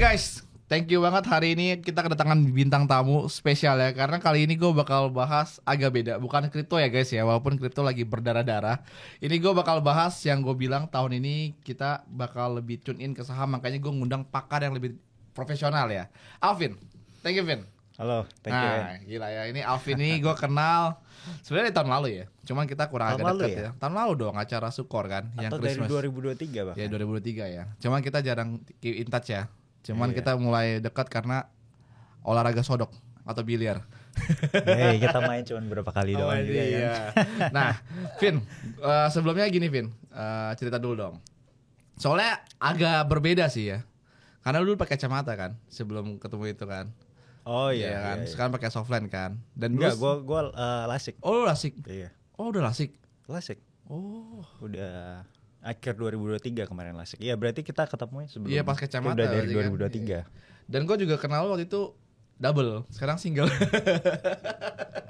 guys, thank you banget hari ini kita kedatangan bintang tamu spesial ya. Karena kali ini gue bakal bahas agak beda. Bukan kripto ya guys ya, walaupun kripto lagi berdarah-darah. Ini gue bakal bahas yang gue bilang tahun ini kita bakal lebih tune in ke saham. Makanya gue ngundang pakar yang lebih profesional ya. Alvin, thank you Vin. Halo, thank you. Gila ya, ini Alvin ini gue kenal sebenarnya dari tahun lalu ya. Cuman kita kurang agak dekat ya. Tahun lalu dong acara Sukor kan. Atau yang dari Christmas. 2023 bahkan. Ya 2023 ya. Cuman kita jarang keep in touch ya. Cuman kita mulai dekat karena olahraga sodok atau biliar. Kita main cuma berapa kali doang juga ya. Nah, Vin, sebelumnya gini Vin, cerita dulu dong. Soalnya agak berbeda sih ya. Karena lu dulu pakai kacamata kan sebelum ketemu itu kan. Oh iya kan. Iya. Sekarang pakai softline kan. Dan enggak, gua lasik. Oh, lu lasik. Iya. Oh, udah lasik. Lasik. Oh. Udah akhir 2023 kemarin lasik. Iya, berarti kita ketemunya sebelum. Iya, pas kacamata. Udah dari 2023. Kan? Iya. Dan gue juga kenal waktu itu double, sekarang single.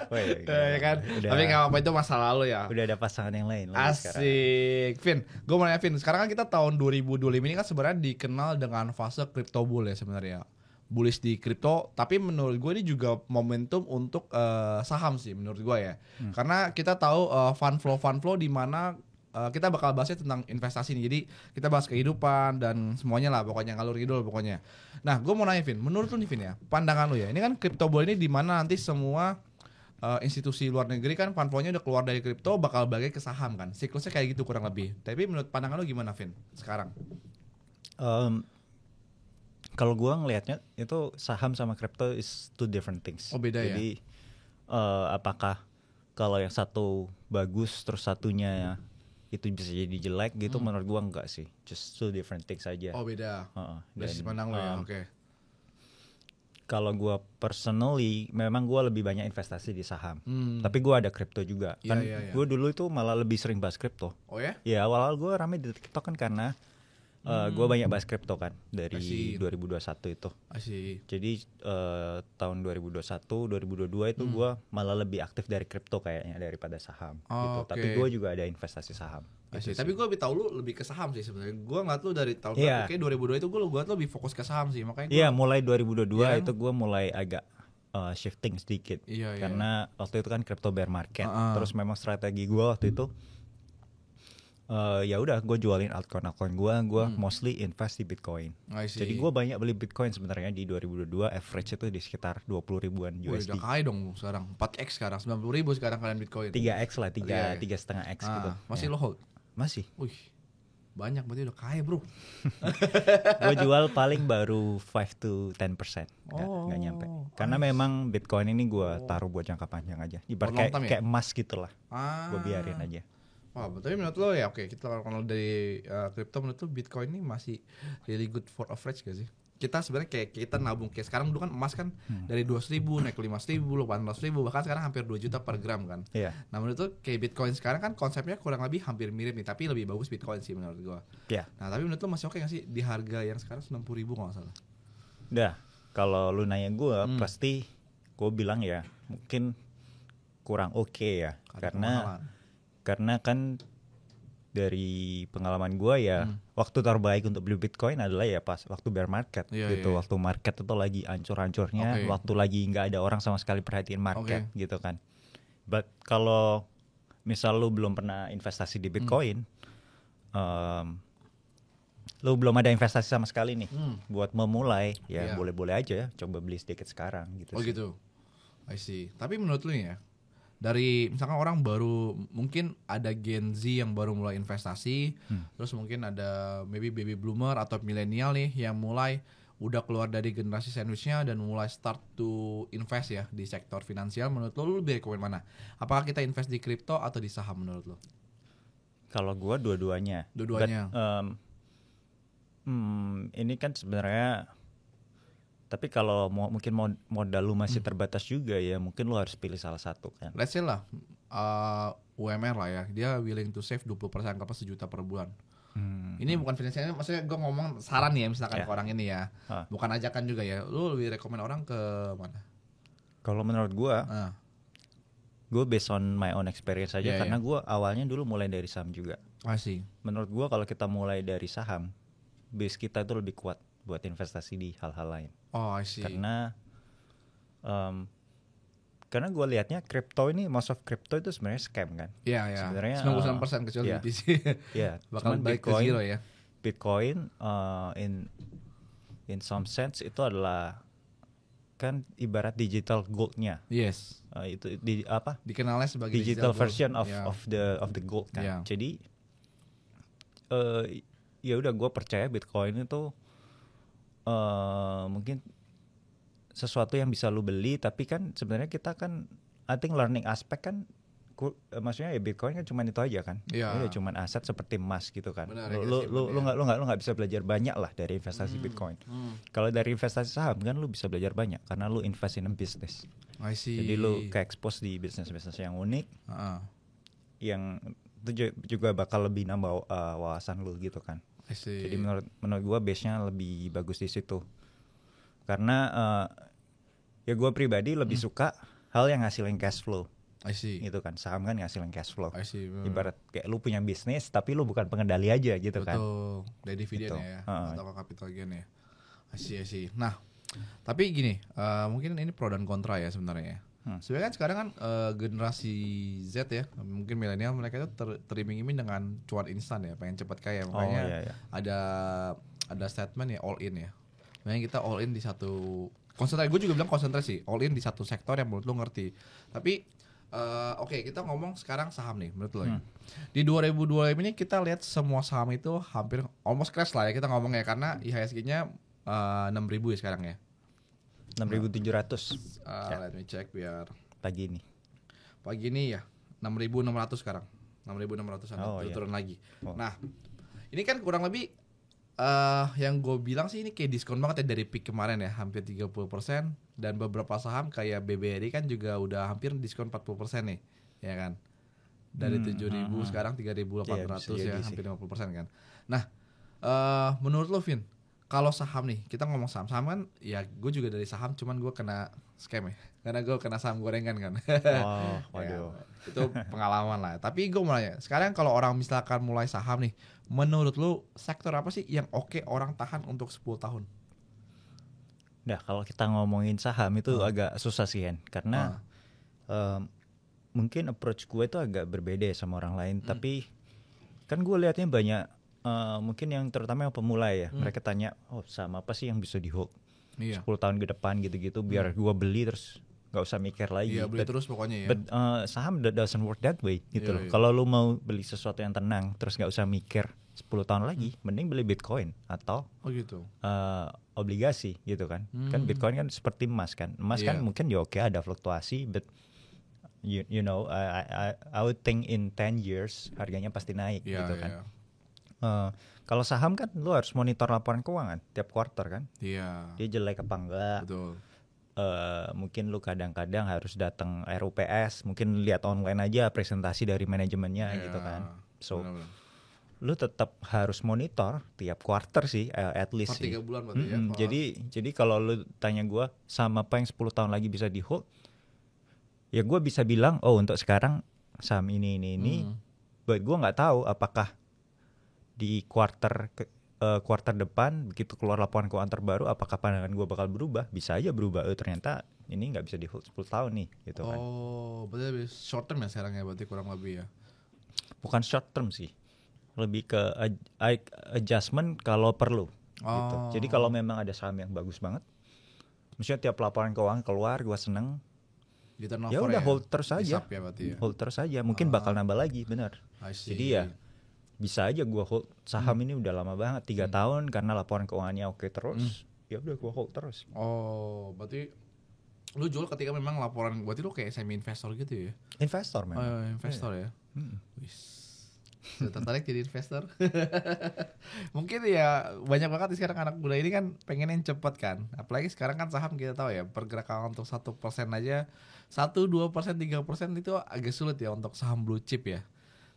Oh, iya, ya kan. Udah, tapi nggak apa-apa, itu masa lalu ya. Udah ada pasangan yang lain. Asik, Vin. Gue mau nanya Vin. Sekarang kan kita tahun 2025 ini kan sebenarnya dikenal dengan fase crypto bull ya sebenarnya. Bullish di kripto, tapi menurut gue ini juga momentum untuk saham sih menurut gue ya. Karena kita tahu fund flow di mana kita bakal bahasnya tentang investasi nih. Jadi kita bahas kehidupan dan semuanya lah, pokoknya ngalur ngidul pokoknya. Nah, gue mau nanya Vin, menurut lu nih Vin ya, pandangan lu ya. Ini kan crypto bull ini di mana nanti semua institusi luar negeri kan fund flow-nya udah keluar dari kripto bakal balik ke saham kan. Siklusnya kayak gitu kurang lebih. Tapi menurut pandangan lu gimana Vin sekarang? Kalau gue ngelihatnya itu saham sama kripto is two different things. Oh, beda. Jadi apakah kalau yang satu bagus terus satunya itu bisa jadi jelek gitu, menurut gue enggak sih. Just two different things aja. Oh, beda. Dari sisi pandang lo ya, oke. Kalau gue personally memang gue lebih banyak investasi di saham. Tapi gue ada kripto juga. Kan gue dulu itu malah lebih sering bahas kripto. Oh ya? Ya awal-awal gue rame di TikTok kan karena gue banyak bahas kripto kan dari 2021 itu. Jadi tahun 2021, 2022 itu gue malah lebih aktif dari kripto kayaknya daripada saham gitu. Tapi gue juga ada investasi saham. Gitu. Tapi gue lebih tahu lu lebih ke saham sih sebenarnya. Gue ngeliat lu dari tahun kayak 2002 itu gue lebih fokus ke saham sih. Makanya Iya, mulai 2022 itu gue mulai agak shifting sedikit. Karena waktu itu kan crypto bear market. Terus memang strategi gue waktu itu ya udah gue jualin altcoin gue mostly invest di Bitcoin. Jadi gue banyak beli Bitcoin sebenarnya di 2022, average itu di sekitar 20 ribuan USD. Udah kaya dong sekarang, 4x sekarang, 90 ribu sekarang kalian Bitcoin. 3x lah, 3,5x gitu. Masih lo hold? Masih. Wih, banyak berarti udah kaya bro. Gue jual paling baru 5 to 10%, nggak nyampe. Karena memang Bitcoin ini gue taruh buat jangka panjang aja. Ibarat kayak emas gitulah. Gue biarin aja. Wah, tapi menurut lo ya oke, kita kalau dari kripto menurut lo Bitcoin ini masih really good for average gak sih? Kita sebenarnya kayak kita nabung kayak sekarang dulu kan emas kan dari 200.000 naik ke 500.000, 800.000, bahkan sekarang hampir 2 juta per gram kan. Nah menurut lo kayak Bitcoin sekarang kan konsepnya kurang lebih hampir mirip nih, tapi lebih bagus Bitcoin sih menurut gua. Nah tapi menurut lo masih oke gak sih di harga yang sekarang 90.000 kalau nggak salah? Udah, kalau lu nanya gua pasti gua bilang ya mungkin kurang oke ya. Karena kan dari pengalaman gue ya waktu terbaik untuk beli Bitcoin adalah ya pas waktu bear market gitu. Waktu market itu lagi ancur-ancurnya, waktu lagi nggak ada orang sama sekali perhatiin market gitu kan. But kalau misal lu belum pernah investasi di Bitcoin, lu belum ada investasi sama sekali nih buat memulai ya boleh-boleh aja ya coba beli sedikit sekarang gitu. Oh gitu, I see. Tapi menurut lu ya, dari misalkan orang baru, mungkin ada Gen Z yang baru mulai investasi, terus mungkin ada maybe baby bloomer atau milenial nih yang mulai udah keluar dari generasi sandwichnya dan mulai start to invest ya di sektor finansial. Menurut lo lebih rekomend mana? Apakah kita invest di kripto atau di saham menurut lo? Kalau gue dua-duanya. Dua-duanya. Ini kan sebenarnya, tapi kalau mungkin modal lu masih terbatas juga ya mungkin lu harus pilih salah satu kan. Let's say lah UMR lah ya, dia willing to save 20% apa 1 juta per bulan. Ini bukan finansialnya, maksudnya gue ngomong saran ya misalkan ke orang ini ya, bukan ajakan juga ya. Lu lebih rekomend orang ke mana? Kalau menurut gue based on my own experience aja karena gue awalnya dulu mulai dari saham juga. Masih. Menurut gue kalau kita mulai dari saham, base kita itu lebih kuat buat investasi di hal-hal lain. Oh, I see. Karena gue liatnya crypto ini, most of crypto itu sebenarnya scam kan. Iya, iya. Sebenarnya 99% kecuali BTC. Iya, bakal balik ke zero ya. Bitcoin in some sense itu adalah kan ibarat digital goldnya. Yes. Itu di apa? Dikenalnya sebagai digital version gold. of the gold kan. Yeah. Jadi ya udah gue percaya Bitcoin itu mungkin sesuatu yang bisa lu beli, tapi kan sebenarnya kita kan I think learning aspek kan maksudnya ya Bitcoin kan cuma itu aja kan. Yeah. Ya cuma aset seperti emas gitu kan. Benar, lu nggak bisa belajar banyak lah dari investasi Bitcoin. Kalau dari investasi saham kan lu bisa belajar banyak karena lu invest in a business. I see. Jadi lu ke-expose di bisnis-bisnis yang unik. Yang itu juga bakal lebih nambah wawasan lu gitu kan. Jadi menurut gua base-nya lebih bagus di situ. Karena ya gua pribadi lebih suka hal yang ngasilin cash flow. I see. Gitu kan, saham kan ngasilin cash flow. I see. Ibarat kayak lu punya bisnis tapi lu bukan pengendali aja gitu. Betul. Kan. Betul. Dari dividen gitu. Ya atau capital gain ya. I see. Nah, tapi gini, mungkin ini pro dan kontra ya sebenarnya. Sebenarnya kan sekarang kan generasi Z ya, mungkin milenial, mereka itu teriming-iming dengan cuan instan ya, pengen cepat kaya. Makanya ada statement ya all in ya. Makanya kita all in di satu konsentrasi. Gue juga bilang konsentrasi, all in di satu sektor yang menurut lo ngerti. Tapi Oke, kita ngomong sekarang saham nih menurut lo ya. Di 2020 ini kita lihat semua saham itu hampir almost crash lah ya kita ngomongnya, karena IHSG-nya 6.000 ya sekarang ya. 6.700. Let me check biar pagi ini ya 6.600 sekarang. 6.600 turun lagi. Nah, ini kan kurang lebih yang gue bilang sih ini kayak diskon banget ya dari peak kemarin ya, hampir 30%, dan beberapa saham kayak BBRI kan juga udah hampir diskon 40% nih, ya kan. Dari 7.000 sekarang 3.800 ya, hampir 50% kan. Nah, menurut lo Vin, kalau saham nih, kita ngomong saham kan ya gue juga dari saham, cuman gue kena scam ya. Karena gue kena saham gorengan kan. Waduh. Ya, itu pengalaman lah. Tapi gue mau nanya, sekarang kalau orang misalkan mulai saham nih, menurut lu sektor apa sih yang oke orang tahan untuk 10 tahun? Nah, kalau kita ngomongin saham itu agak susah sih kan. Karena mungkin approach gue itu agak berbeda sama orang lain. Tapi kan gue lihatnya banyak mungkin yang terutama yang pemula ya. Mereka tanya, saham apa sih yang bisa di hold 10 tahun ke depan gitu-gitu, biar gue beli terus gak usah mikir lagi. Iya, beli terus pokoknya ya. But saham doesn't work that way gitu loh. Kalau lu mau beli sesuatu yang tenang terus gak usah mikir 10 tahun lagi, mending beli Bitcoin atau gitu. Obligasi gitu kan. Kan Bitcoin kan seperti emas kan. Emas kan mungkin ya oke ada fluktuasi, but you know I would think in 10 years harganya pasti naik gitu kan. Kalau saham kan lu harus monitor laporan keuangan tiap quarter kan. Dia jelek apa enggak. Betul. Mungkin lu kadang-kadang harus datang RUPS, mungkin lihat online aja presentasi dari manajemennya gitu kan. So benar-benar. Lu tetap harus monitor tiap quarter sih, at least per 3 bulan berarti ya. Jadi kalau lu tanya gue sama apa yang 10 tahun lagi bisa di hold, ya gue bisa bilang untuk sekarang saham ini. But gue nggak tahu apakah di quarter depan begitu keluar laporan keuangan terbaru, apakah pandangan gue bakal berubah? Bisa aja berubah. Ternyata ini nggak bisa di hold 10 tahun nih gitu kan. Berarti short term ya sekarang ya, berarti kurang lebih ya. Bukan short term sih, lebih ke adjustment kalau perlu gitu. Jadi kalau memang ada saham yang bagus banget, maksudnya tiap laporan keuangan keluar gue seneng, ya udah hold terus aja. Hold terus aja, mungkin bakal nambah lagi, benar. Jadi ya bisa aja gue hold saham ini udah lama banget 3 tahun karena laporan keuangannya oke terus. Ya udah gue hold terus. Berarti lu jual ketika memang laporan, berarti lu kayak semi investor gitu ya? Investor memang. Investor ya. Sudah tertarik jadi investor? Mungkin ya banyak banget sekarang anak muda ini kan pengen yang cepat kan. Apalagi sekarang kan saham kita tahu ya, pergerakan untuk 1% aja 1, 2%, 3% itu agak sulit ya untuk saham blue chip ya.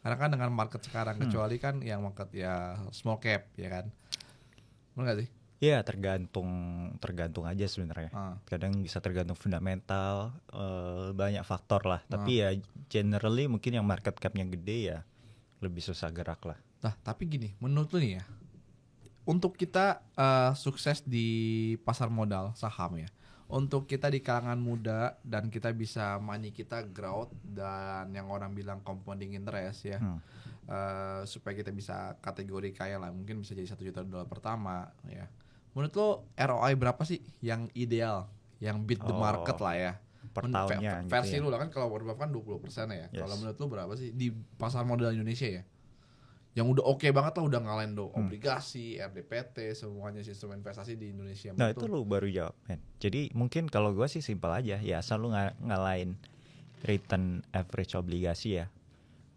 Karena kan dengan market sekarang, kecuali kan yang market ya small cap ya kan. Benar gak sih? Ya tergantung aja sebenarnya. Kadang bisa tergantung fundamental, banyak faktor lah. Tapi ya generally mungkin yang market capnya gede ya lebih susah gerak lah. Nah tapi gini, menurut lu nih ya, untuk kita sukses di pasar modal saham ya. Untuk kita di kalangan muda dan kita bisa money kita growth dan yang orang bilang compounding interest ya. Supaya kita bisa kategori kaya lah, mungkin bisa jadi $1 juta pertama ya. Menurut lo ROI berapa sih yang ideal, yang beat the market lah ya? Per tahunnya versi gitu ya. lu lah kan, kalau Warren Buffett kan 20% ya. Yes. Kalau menurut lu berapa sih di pasar modal Indonesia ya? Yang udah oke banget lah, udah ngalahin obligasi, RDPT, semuanya sistem investasi di Indonesia. Nah itu lu baru jawab, men. Jadi mungkin kalau gue sih simpel aja, ya asal lu ngalahin return average obligasi ya,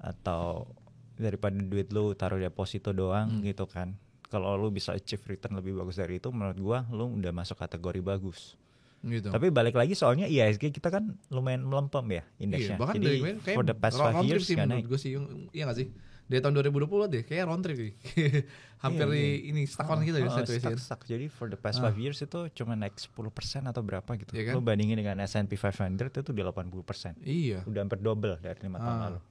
atau daripada duit lu taruh deposito doang gitu kan. Kalau lu bisa achieve return lebih bagus dari itu, menurut gue lu udah masuk kategori bagus. Gitu. Tapi balik lagi soalnya IHSG kita kan lumayan melempem ya indeksnya. Iya, bahkan jadi for the past 5 years sih gak menurut naik. gue sih, iya gak sih? Dari tahun 2020 deh, kayak round trip sih. Hampir ini stuck-on gitu ya situasi. Stuck. Jadi for the past 5 years itu cuma naik 10% atau berapa gitu. Iya kan? Lu bandingin dengan S&P 500 itu udah 80%. Iya. Udah hampir double dari 5 tahun lalu.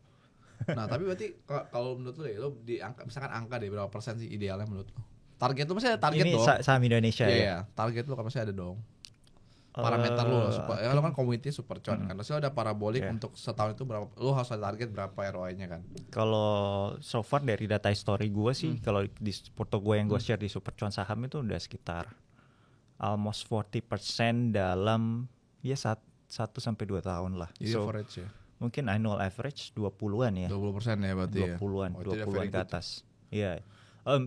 Nah tapi berarti kalau menurut lu ya, lu di angka, misalkan angka deh berapa persen sih idealnya menurut lu? Target lu masih ada target ini dong? saham Indonesia ya? Iya, target lu kan masih ada dong. Parameter lu ya, lu kan community super con kan. Terus ada parabolik untuk setahun itu berapa, lu harus ada target berapa ROI-nya kan. Kalau so far dari data history gue sih, kalau di foto gue yang gue share di Supercuan Saham itu udah sekitar almost 40% dalam ya 1 sampai 2 tahun lah. Jadi So average ya. mungkin annual average 20-an ya. 20% ya berarti 20-an, ya. 20-an ke atas. Iya.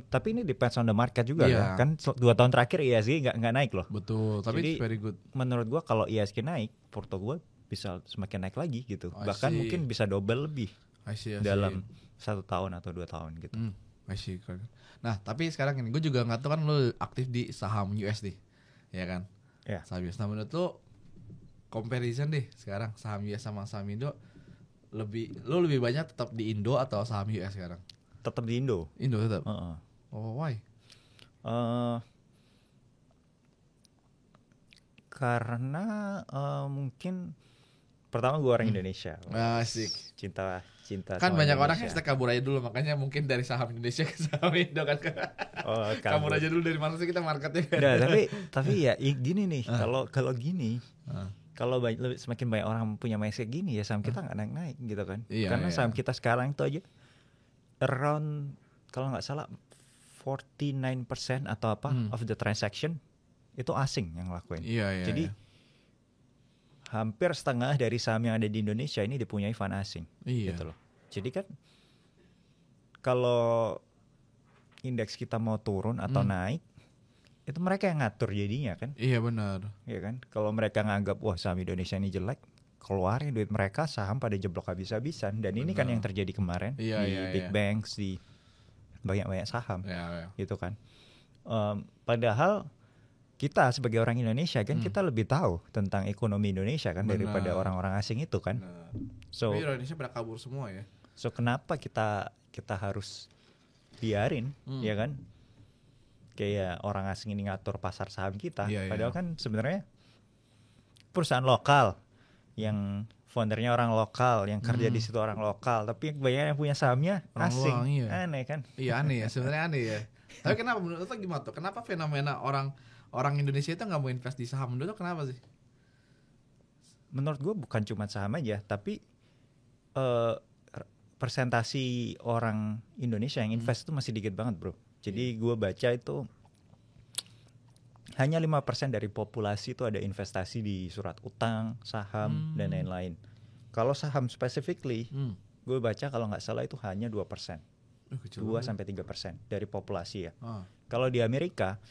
Tapi ini depends on the market juga Iya. kan. 2 tahun terakhir IHSG nggak naik loh. Betul, tapi Jadi, it's very good. Menurut gua kalau IHSG naik, porto gua bisa semakin naik lagi gitu. I Bahkan see. mungkin bisa double lebih I see. dalam 1 tahun atau 2 tahun gitu. I see. Nah, tapi sekarang ini gue juga nggak tahu kan lu aktif di saham USD, ya kan? Ya. Saham US. Nah, menurut lu comparison deh sekarang saham US sama saham Indo, lu lebih banyak tetap di Indo atau saham US sekarang? Tetap di Indo. Indo tetap. Heeh. Oh, why? Karena mungkin pertama gue orang Indonesia. Asik. Cinta Kan sama banyak orang Indonesia. hashtag kabur aja dulu, makanya mungkin dari saham Indonesia ke saham Indo kan. Oh, kabur aja dulu, dari mana sih kita marketnya kan. Nah, tapi ya gini nih, kalau gini, kalau semakin banyak orang punya mindset gini ya saham kita nggak naik gitu kan. Iya, Karena iya. saham kita sekarang itu aja around kalau nggak salah 49% atau apa of the transaction itu asing yang ngelakuin. Iya. Jadi hampir setengah dari saham yang ada di Indonesia ini dipunyai fund asing. Iya. Gitu loh. Jadi kan kalau indeks kita mau turun atau naik, itu mereka yang ngatur jadinya kan. Iya benar. Iya kan? Kalau mereka nganggap wah saham Indonesia ini jelek, keluarin duit mereka, saham pada jeblok habis-habisan. Dan ini kan yang terjadi kemarin Iya, di iya, big iya. banks, di banyak-banyak saham. Iya. Gitu kan. Padahal kita sebagai orang Indonesia kan kita lebih tahu tentang ekonomi Indonesia kan daripada orang-orang asing itu kan. Nah. So Tapi Indonesia pada kabur semua ya. so kenapa kita harus biarin ya kan? Kayak orang asing ini ngatur pasar saham kita. Iya, iya. Padahal kan sebenarnya perusahaan lokal yang foundernya orang lokal, yang kerja di situ orang lokal, tapi banyak yang punya sahamnya Orang asing. luar, iya. Aneh kan? Iya aneh ya, sebenarnya aneh ya. Tapi kenapa menurut lo gimana tuh? Kenapa fenomena orang Indonesia itu nggak mau invest di saham dulu? Kenapa sih? Menurut gue bukan cuma saham aja, tapi persentasi orang Indonesia yang invest itu masih dikit banget bro. Jadi gue baca itu hanya 5% dari populasi itu ada investasi di surat utang, saham, dan lain-lain. Kalau saham specifically, gue baca kalau nggak salah itu hanya 2%. 2-3% dari populasi ya. Kalau di Amerika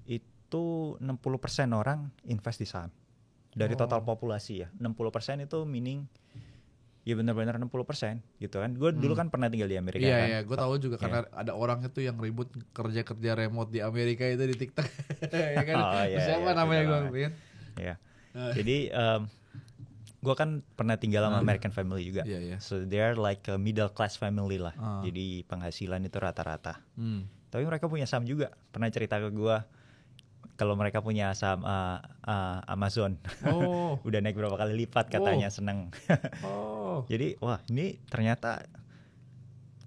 itu 60% orang invest di saham. Dari total populasi ya. 60% itu meaning ya benar-benar 60% gitu kan. Gue dulu kan pernah tinggal di Amerika kan. Iya, gue tahu juga karena ada orang itu yang ribut kerja remote di Amerika itu di TikTok. Ya kan? Oh, iya, Siapa iya, namanya betul gue kan? Ya. Jadi gue kan pernah tinggal sama American family juga. Iya, iya. So they're like a middle class family lah. Jadi penghasilan itu rata-rata. Tapi mereka punya saham juga. Pernah cerita ke gue kalau mereka punya saham Amazon. Oh. Udah naik berapa kali lipat katanya, seneng. Oh. Jadi wah ini ternyata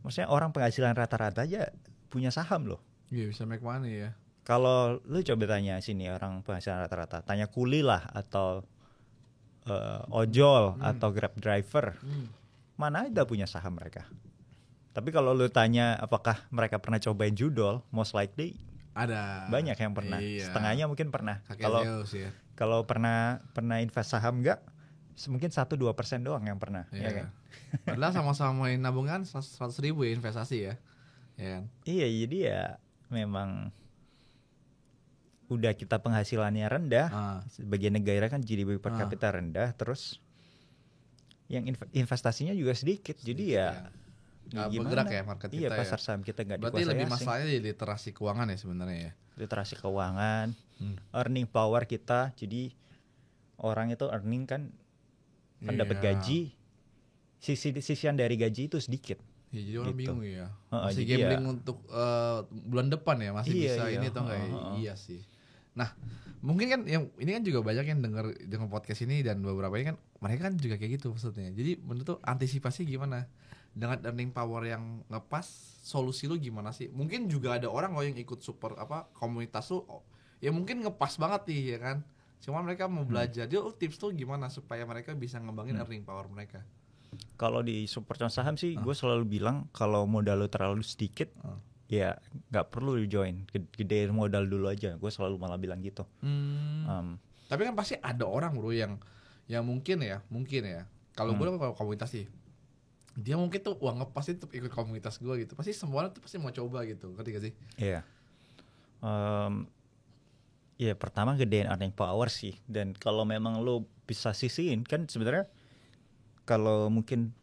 maksudnya orang penghasilan rata-rata aja punya saham loh. Iya bisa make money ya. Kalau lu coba tanya sini orang penghasilan rata-rata, tanya kuli lah atau ojol atau grab driver, mana ada punya saham mereka. Tapi kalau lu tanya apakah mereka pernah cobain judol, most likely ada banyak yang pernah. Iya. Setengahnya mungkin pernah. Kalau kalau pernah invest saham enggak, mungkin 1-2% doang yang pernah. Iya. Ya kan? Padahal sama-sama main nabungan 100.000 ya investasi ya. Ya kan? Iya, jadi ya memang udah kita penghasilannya rendah, sebagian negara kan GDP per kapita rendah, terus yang investasinya juga sedikit, jadi ya nggak bergerak ya market kita. Iya, pasar saham kita nggak dikuasai. Berarti lebih masalahnya di literasi keuangan ya sebenarnya ya. Literasi keuangan, earning power kita, jadi orang itu earning kan dapat gaji, sisian dari gaji itu sedikit. Ya, jadi orang bingung ya. jadi Masih gambling untuk bulan depan ya, masih bisa ini atau enggak ya? Iya sih. Nah, mungkin kan yang ini kan juga banyak yang dengar podcast ini dan beberapa ini kan mereka kan juga kayak gitu maksudnya. Jadi menurut tuh antisipasi gimana? Dengan earning power yang ngepas, solusi lu gimana sih? Mungkin juga ada orang loh yang ikut support komunitas lu, ya mungkin ngepas banget nih ya kan. Cuma mereka mau belajar. Dia tips tuh gimana supaya mereka bisa ngembangin earning power mereka? Kalau di support saham sih, gue selalu bilang kalau modal lu terlalu sedikit, ya nggak perlu di join, gedein modal dulu aja. Gue selalu malah bilang gitu. Tapi kan pasti ada orang bro yang mungkin ya. Kalau gue kalau komunitas sih, dia mungkin tuh uang ngepas itu ikut komunitas gue gitu. Pasti semuanya tuh pasti mau coba gitu, ngerti gak sih? Iya. Ya pertama gedein earning power sih. Dan kalau memang lu bisa sisihin kan sebenarnya kalau mungkin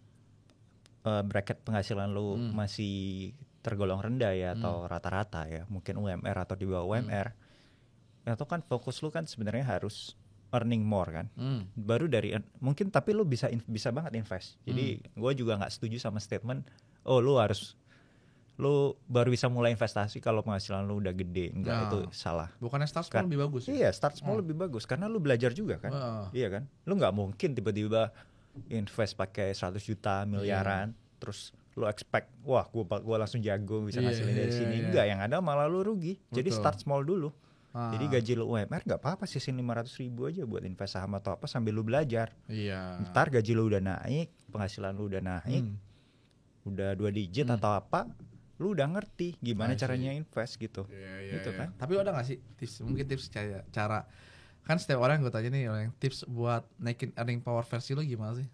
bracket penghasilan lu masih tergolong rendah ya atau rata-rata ya, mungkin UMR atau di bawah UMR, itu kan fokus lu kan sebenarnya harus earning more kan, baru dari mungkin, tapi lu bisa banget invest. Jadi gue juga nggak setuju sama statement lu baru bisa mulai investasi kalau penghasilan lu udah gede. Enggak, itu salah. Bukannya start small lebih bagus? Iya, start small lebih bagus karena lu belajar juga kan. Iya kan, lu nggak mungkin tiba-tiba invest pakai 100 juta miliaran terus lu expect wah gua langsung jago bisa ngasilin dari sini. Enggak, yang ada malah lu rugi. Jadi start small dulu. Jadi gaji lu UMR gak apa-apa, sisin 500.000 aja buat invest saham atau apa sambil lu belajar. Iya. Ntar gaji lu udah naik, penghasilan lu udah naik, udah 2 digit atau apa, lu udah ngerti gimana caranya invest gitu. Gitu kan. Tapi ada gak sih tips, mungkin tips cara kan setiap orang gue tanya nih, yang tips buat naikin earning power versi lu gimana sih?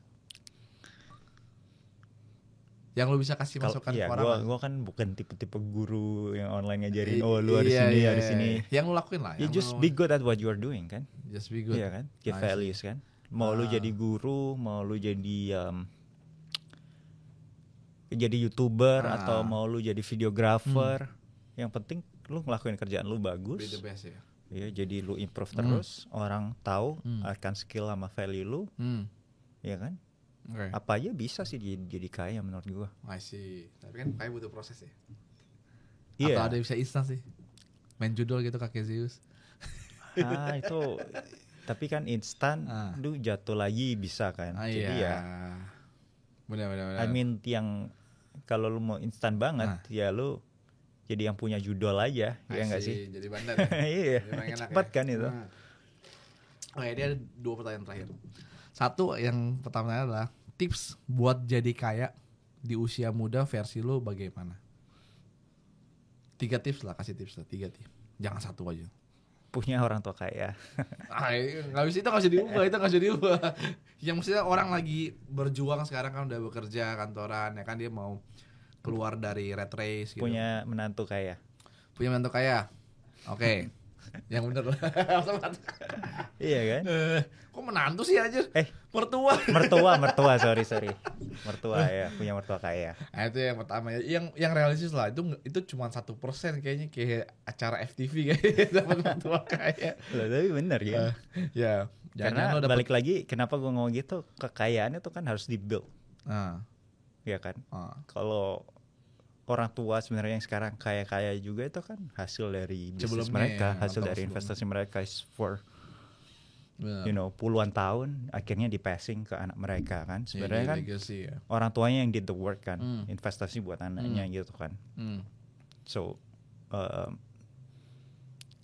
Yang lu bisa kasih masukan ke orang. Gue kan bukan tipe-tipe guru yang online ngajarin lu harus ini harus ini. Yang lu lakuin lah. You just be good at what you are doing kan. Just be good. Iya kan. Give values kan. Mau lu jadi guru, mau lu jadi YouTuber atau mau lu jadi videographer, yang penting lu ngelakuin kerjaan lu bagus. Be the best ya. Iya, jadi lu improve terus, orang tahu akan skill sama value lu. Iya kan? Okay. Apa aja bisa sih jadi kaya menurut gua. I see. Tapi kan kaya butuh proses ya. Iya. Atau ada yang bisa instan sih. Main judul gitu kakek Zeus. Itu tapi kan instan lu jatuh lagi bisa kan. Jadi ya. Benar. I mean yang kalau lu mau instan banget ya lu jadi yang punya judul aja, ya enggak sih? Jadi bandar. Iya. Cepat kan itu. Oke, dia ada 2 pertanyaan terakhir. Satu, yang pertama adalah tips buat jadi kaya di usia muda versi lu bagaimana? 3 tips lah, kasih tips lah, 3 tips. Jangan 1 aja. Punya orang tua kaya. Nggak bisa, itu nggak bisa diubah. Yang maksudnya orang lagi berjuang sekarang kan udah bekerja kantoran ya kan, dia mau keluar dari rat race gitu. Punya menantu kaya. Oke. Yang bener. Iya kan? Kok menantu sih aja? Mertua, sorry. Mertua ya, punya mertua kaya. Nah, itu yang pertama ya. Yang realistis lah. Itu cuma 1% kayaknya, kayak acara FTV kayaknya dapat mertua kaya. Loh, tapi bener ya. Ya. Karena balik lagi kenapa gue ngomong gitu, kekayaan itu kan harus di-build. Iya kan? Kalau orang tua sebenarnya yang sekarang kaya-kaya juga itu kan hasil dari bisnis mereka, hasil dari investasi mereka for puluhan tahun, akhirnya di passing ke anak mereka kan. Sebenarnya kan orang tuanya yang did the work kan, investasi buat anaknya gitu kan. So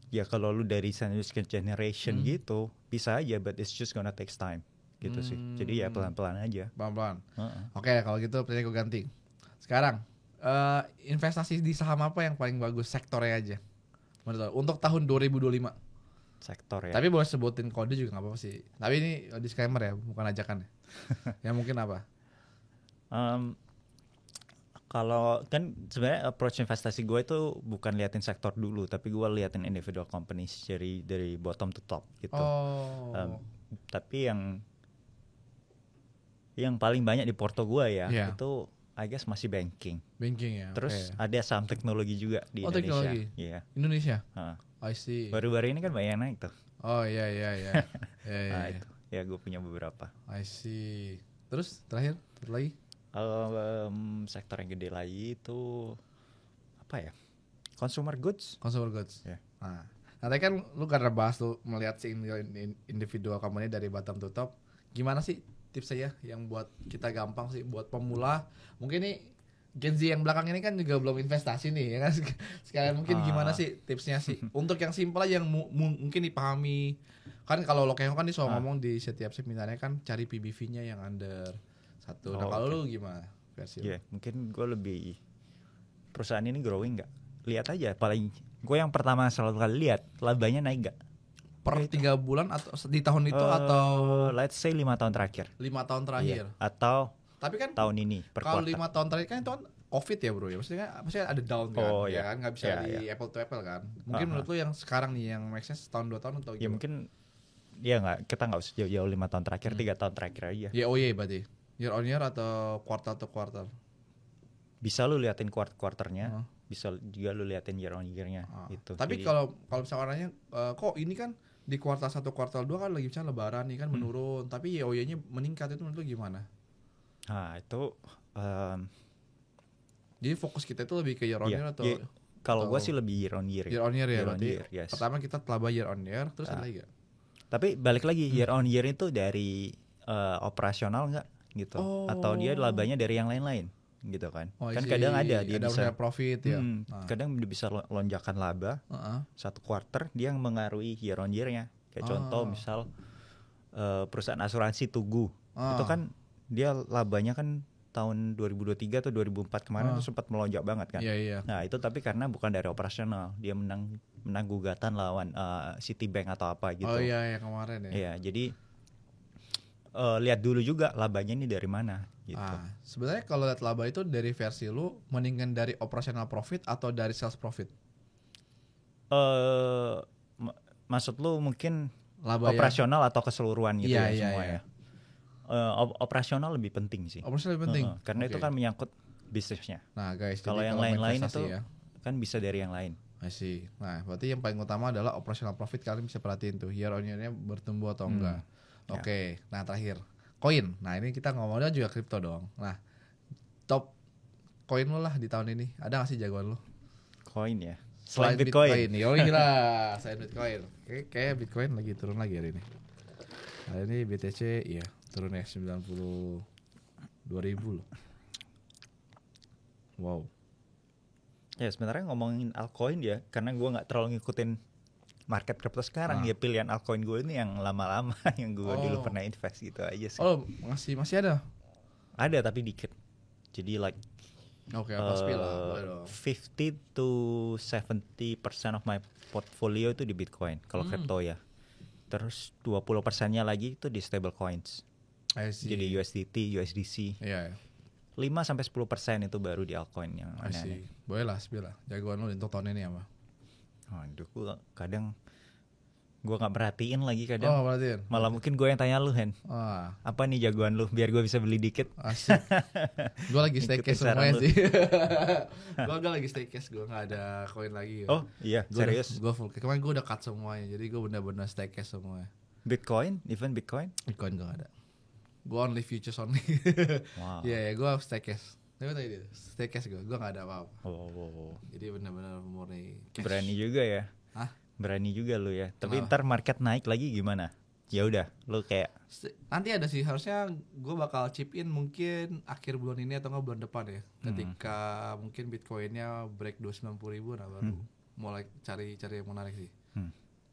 ya kalau lu dari sandwich ke generation gitu bisa aja, but it's just gonna take time gitu sih. Jadi ya pelan-pelan aja. Pelan-pelan. Oke, kalau gitu pertanyaan gue ganti. Sekarang investasi di saham apa yang paling bagus sektornya aja? Menurut lo, untuk tahun 2025. Sektor ya. Tapi boleh sebutin kode juga nggak apa-apa sih. Tapi ini disclaimer ya, bukan ajakan ya. Ya mungkin apa? Kalau kan sebenarnya approach investasi gue itu bukan liatin sektor dulu, tapi gue liatin individual companies dari bottom to top gitu. Tapi yang paling banyak di porto gue ya itu I guess masih banking. Banking ya. Terus ada saham teknologi juga di Indonesia. Teknologi. Iya. Indonesia. I see. Baru-baru ini kan banyak naik tuh. Oh iya. Nah, itu. Ya gue punya beberapa. I see. Terus terakhir lagi? Sektor yang gede lagi itu apa ya? Consumer goods. Consumer goods. Yeah. Nah, nanti kan lu karena bahas lu melihat si individual company dari bottom to top, gimana sih tips saya yang buat kita gampang sih buat pemula? Mungkin nih Gen Z yang belakang ini kan juga belum investasi nih, ya kan? Sekalian mungkin gimana sih tipsnya sih untuk yang simpel aja yang mungkin dipahami. Kan kalau Lokeng kan dia selalu ngomong di setiap seminarnya kan cari PBV-nya yang under 1. Nah kalau lu gimana versi? Iya, mungkin gue lebih perusahaan ini growing nggak? Lihat aja, paling gue yang pertama selalu kali lihat labanya naik nggak? Per 3 bulan atau di tahun itu atau let's say 5 tahun terakhir. 5 tahun terakhir. Iya. Atau tapi kan tahun ini per kalau kuartal. 5 tahun terakhir kan itu kan COVID ya bro ya, maksudnya ada down kan, ya kan nggak bisa di apple to apple kan. Mungkin menurut lu yang sekarang nih yang make sense tahun 2 tahun atau ya mungkin ya nggak, kita nggak usah jauh-jauh 5 tahun terakhir, 3 tahun terakhir aja. YoY berarti year on year atau kuartal to kuartal? Bisa lu liatin quarternya, bisa juga lu liatin year on year-nya gitu. Tapi kalau misalnya orangnya kok ini kan di kuartal 1 kuartal 2 kan lagi misalnya lebaran nih kan menurun, tapi YoY-nya meningkat, itu menurut lu gimana? Nah itu jadi fokus kita itu lebih ke year on year atau kalau gue sih lebih year on year. Year on year ya, year berarti year, yes. Pertama kita telaba year on year, terus ada lagi gak? Tapi balik lagi year on year itu dari operasional nggak gitu, atau dia labanya dari yang lain-lain gitu kan? Kan kadang ada dia bisa profit ya. Kadang dia bisa lonjakan laba satu quarter, dia yang mengaruhi year on year-nya. Kayak contoh misal perusahaan asuransi Tugu itu kan dia labanya kan tahun 2023 atau 2004 kemarin itu sempat melonjak banget kan. Nah itu tapi karena bukan dari operasional, dia menang gugatan lawan Citibank atau apa gitu. Oh iya yang kemarin ya. Iya, jadi lihat dulu juga labanya ini dari mana gitu. Sebenarnya kalau lihat laba itu dari versi lu mendingan dari operational profit atau dari sales profit? Maksud lu mungkin laba operasional atau keseluruhan gitu semua ya. Operasional lebih penting sih. Operasional lebih penting. Karena itu kan menyangkut bisnisnya. Nah guys, kalau yang lain-lain itu kan bisa dari yang lain. I see. Nah berarti yang paling utama adalah operational profit, kalian bisa perhatiin tuh year on year-nya bertumbuh atau enggak. Oke. Nah terakhir koin. Nah ini kita ngomongnya juga kripto dong. Nah top koin lu lah di tahun ini, ada nggak sih jagoan lu? Koin ya. Selain Bitcoin. Oh gila, selain Bitcoin. Kayak Bitcoin lagi turun lagi hari ini. Hari ini BTC iya turun ya 92.000 loh. Wow. Ya sebenarnya ngomongin altcoin ya, karena gue nggak terlalu ngikutin market crypto sekarang, ya pilihan altcoin gue ini yang lama-lama yang gue dulu pernah invest gitu aja sih. Oh masih ada? Ada tapi dikit. Jadi like 50 to 70% of my portfolio itu di Bitcoin kalau crypto ya. Terus 20%-nya lagi itu di stable coins. Jadi USDT, USDC. Iya. 5-10% itu baru di altcoin yang aneh-aneh. Boleh lah, spill lah. Jagoan lu untuk tahun ini apa? Aduh, gue gak perhatiin lagi kadang. Perhatiin. Malah mungkin gue yang tanya lu, Hen. Apa nih jagoan lu biar gue bisa beli dikit. Asik. Gue lagi stay cash semuanya sih. Gue lagi stay cash, gue gak ada koin lagi. Oh iya, serius? Gue full cash. Kemarin gue udah cut semuanya, jadi gue bener-bener stay cash semuanya. Bitcoin? Even Bitcoin? Bitcoin gue gak ada. Gue only futures only. Wow. Iya, gue stay cash. Tapi tadi dia, stay cash gue gak ada apa-apa. Jadi bener-bener murni cash. Berani juga ya. Hah? Berani juga lu ya. Tapi ntar market naik lagi gimana? ya udah lu kayak nanti ada sih, harusnya gue bakal chip in mungkin akhir bulan ini atau nggak bulan depan ya, ketika mungkin Bitcoinnya break 290.000, nah baru mulai cari yang menarik sih.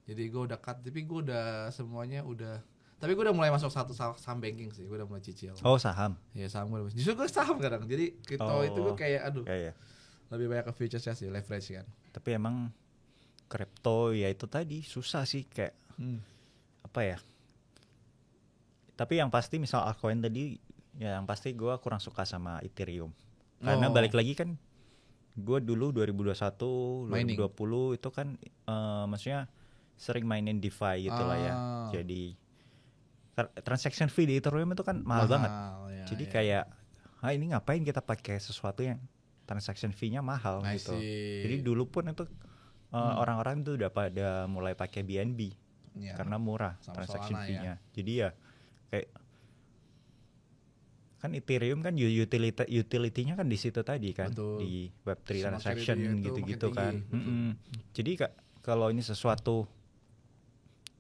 Jadi gue udah cut, tapi gue udah semuanya udah, tapi gue udah mulai masuk satu saham banking sih, gue udah mulai cicil. Oh, saham. Iya, saham gue udah, justru gue saham kadang, jadi kripto itu gue kayak aduh lebih banyak ke futuresnya sih, leverage kan. Tapi emang kripto ya itu tadi susah sih kayak apa ya. Tapi yang pasti misal altcoin tadi, ya yang pasti gue kurang suka sama Ethereum. Karena balik lagi kan, gue dulu 2021, Mining. 2020 itu kan maksudnya sering mainin DeFi gitu lah ya. Jadi transaction fee di Ethereum itu kan mahal banget. Ya, jadi kayak, ini ngapain kita pakai sesuatu yang transaction fee-nya mahal gitu. Jadi dulu pun itu orang-orang itu udah pada mulai pakai BNB karena murah transaction fee-nya. Jadi ya kayak kan Ethereum kan utility-nya kan di situ tadi kan. Betul. Di Web3 transaction gitu-gitu kan. Jadi kalau ini sesuatu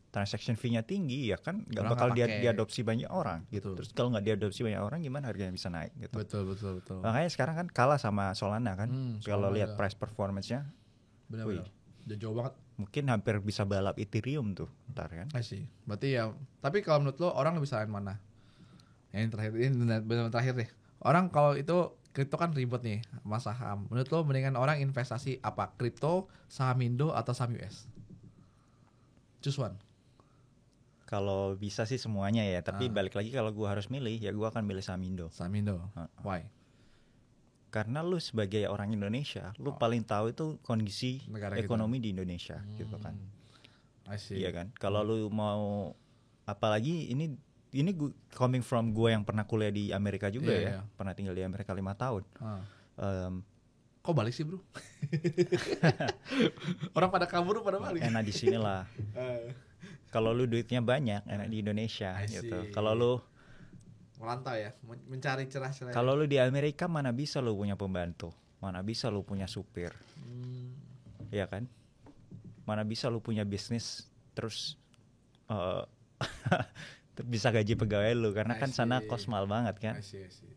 transaction fee-nya tinggi ya kan nggak bakal diadopsi banyak orang gitu. Terus kalau nggak diadopsi banyak orang gimana harganya bisa naik gitu. Betul. Makanya sekarang kan kalah sama Solana kan. Kalau lihat price performance-nya, benar-benar udah jauh banget. Mungkin hampir bisa balap Ethereum tuh ntar kan. Berarti ya, tapi kalau menurut lo orang lebih salahin mana? Yang terakhir ini benar terakhir deh. Orang kalau itu kripto kan ribet nih sama saham. Menurut lo mendingan orang investasi apa? Kripto, saham Indo atau saham US? Choose one. Kalau bisa sih semuanya ya, tapi balik lagi kalau gue harus milih ya gue akan milih saham Indo. Saham Indo. Why? Karena lu sebagai orang Indonesia, lu paling tahu itu kondisi negara ekonomi di Indonesia gitu kan. Iya kan? Kalau lu mau, apalagi ini coming from gue yang pernah kuliah di Amerika juga ya. Pernah tinggal di Amerika 5 tahun. Kok balik sih bro? Orang pada kabur pada balik. Enak di sini lah. Kalau lu duitnya banyak, enak di Indonesia gitu. Kalau lu melantau ya, mencari cerah-cerah. Kalau lu di Amerika mana bisa lu punya pembantu, mana bisa lu punya supir, ya kan? Mana bisa lu punya bisnis terus bisa gaji pegawai lu, karena kan sana kos mahal banget kan.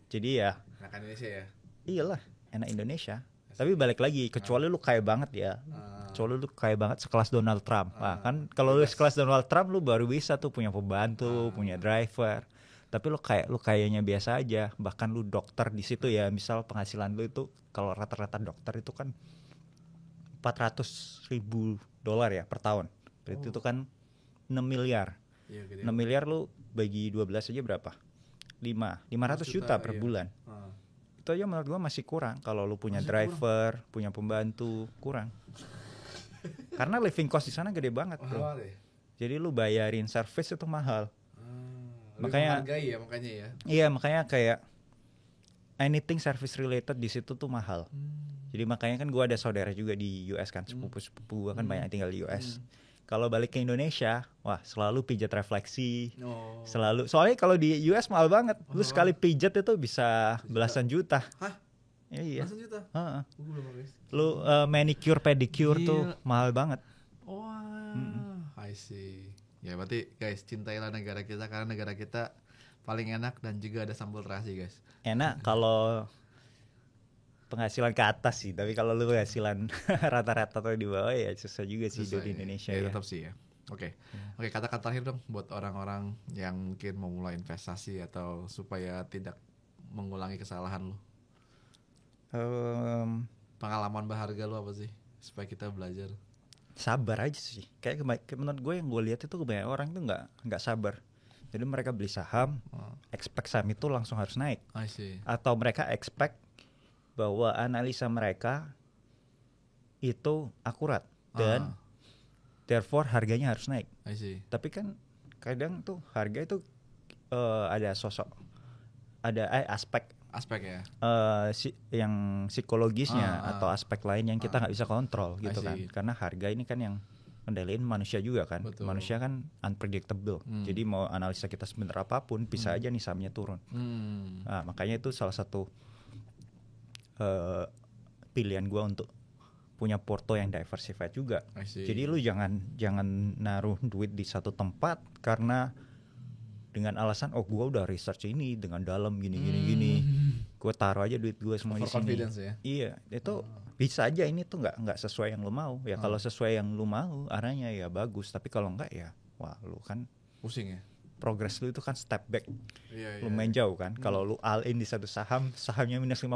Jadi ya. Enak Indonesia ya. Iyalah, enak Indonesia. Tapi balik lagi, kecuali lu kaya banget ya. Kecuali lu kaya banget sekelas Donald Trump. Nah, kan kalau lu sekelas Donald Trump lu baru bisa tuh punya pembantu, punya driver. Tapi lu kayaknya biasa aja. Bahkan lu dokter di situ ya, misal penghasilan lu itu kalau rata-rata dokter itu kan $400,000 ya per tahun. Berarti itu kan 6 miliar. 6 miliar lu bagi 12 aja berapa? 500 juta per bulan. Itu aja menurut gua masih kurang kalau lu punya driver, punya pembantu, kurang. Karena living cost di sana gede banget, bro. Jadi lu bayarin service itu mahal. Makanya ya. Iya, makanya kayak anything service related di situ tuh mahal. Jadi makanya kan gua ada saudara juga di US kan, sepupu gua kan banyak tinggal di US. Kalau balik ke Indonesia, wah selalu pijat refleksi, selalu. Soalnya kalau di US mahal banget, lu sekali pijat itu bisa belasan juta. Hah? Iya. Belasan juta? Lu manicure pedicure tuh mahal banget. I see. Ya berarti guys, cintailah negara kita karena negara kita paling enak dan juga ada sambal terasi guys. Enak kalau penghasilan ke atas sih, tapi kalau lu penghasilan rata-rata atau di bawah ya susah juga sih hidup di Indonesia ya. Tetap sih ya. Oke, kata-kata terakhir dong buat orang-orang yang mungkin mau mulai investasi atau supaya tidak mengulangi kesalahan lu. Pengalaman berharga lu apa sih supaya kita belajar? Sabar aja sih. Kayak menurut gue yang gue lihat itu kebanyakan orang tuh nggak sabar. Jadi mereka beli saham, expect saham itu langsung harus naik. I see. Atau mereka expect bahwa analisa mereka itu akurat dan therefore harganya harus naik. I see. Tapi kan kadang tuh harga itu ada aspek ya. Yang psikologisnya atau aspek lain yang kita nggak bisa kontrol gitu kan. Karena harga ini kan yang kendaliin manusia juga kan. Betul. Manusia kan unpredictable. Jadi mau analisa kita sebentar apapun bisa aja nih sahamnya turun. Nah, makanya itu salah satu pilihan gue untuk punya porto yang diversified juga. I see. Jadi lu jangan naruh duit di satu tempat karena dengan alasan gue udah research ini dengan dalam gini. Gue taruh aja duit gue semua di sini. Ya? Iya, itu bisa aja ini tuh nggak sesuai yang lu mau. Ya kalau sesuai yang lu mau arahnya ya bagus, tapi kalau enggak ya wah lu kan pusing ya. Progress lu itu kan step back. Iya, lumayan jauh kan. Kalau lu all in di satu sahamnya minus 50%,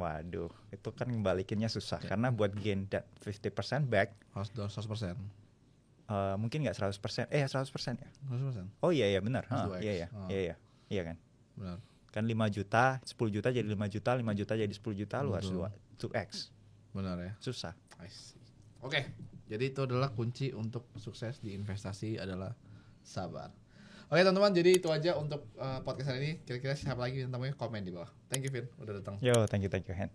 waduh, itu kan balikinnya susah. Karena buat gain that 50% back harus 100%. Mungkin nggak 100%. 100% ya? 100%. Oh iya benar. Iya kan. Benar. Kan 5 juta, 10 juta jadi 5 juta, 5 juta jadi 10 juta, lu harus 2x. Benar ya. Susah. Oke. Jadi itu adalah kunci untuk sukses di investasi adalah sabar. Oke teman-teman, jadi itu aja untuk podcast hari ini. Kira-kira siapa lagi yang tamunya, komen di bawah. Thank you Vin udah datang. Yo, thank you Hen.